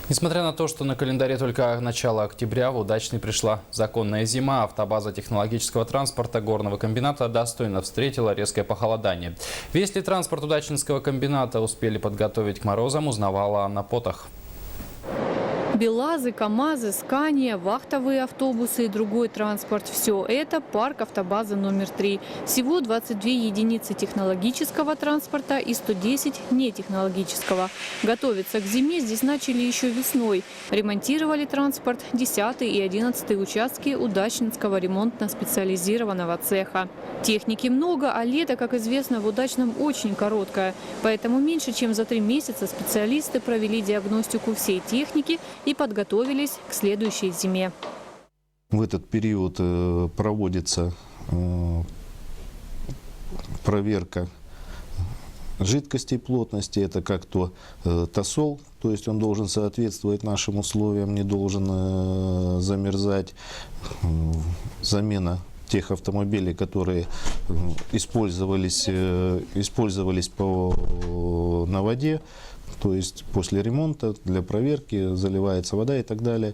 Несмотря на то, что на календаре только начало октября, в Удачный пришла законная зима, автобаза технологического транспорта горного комбината достойно встретила резкое похолодание. Весь ли транспорт Удачнинского комбината успели подготовить к морозам, узнавала Анна Потах. БелАЗы, КАМАЗы, Скания, вахтовые автобусы и другой транспорт – все это парк автобазы номер 3. Всего 22 единицы технологического транспорта и 110 нетехнологического. Готовиться к зиме здесь начали еще весной. Ремонтировали транспорт 10 и 11 участки Удачнинского ремонтно-специализированного цеха. Техники много, а лето, как известно, в Удачном очень короткое. Поэтому меньше чем за 3 месяца специалисты провели диагностику всей техники и подготовились к следующей зиме. В этот период проводится проверка жидкостей плотности. Это как то тосол, то есть он должен соответствовать нашим условиям, не должен замерзать. Замена тех автомобилей, которые использовались на воде, то есть после ремонта для проверки заливается вода и так далее.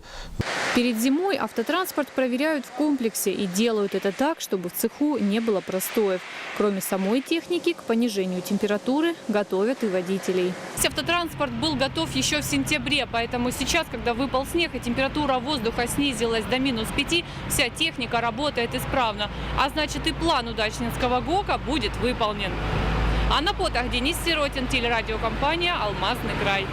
Перед зимой автотранспорт проверяют в комплексе и делают это так, чтобы в цеху не было простоев. Кроме самой техники, к понижению температуры готовят и водителей. Автотранспорт был готов еще в сентябре, поэтому сейчас, когда выпал снег и температура воздуха снизилась до -5, вся техника работает исправно. А значит, и план Удачнинского ГОКа будет выполнен. Анна Потах, Денис Сиротин, телерадиокомпания «Алмазный край».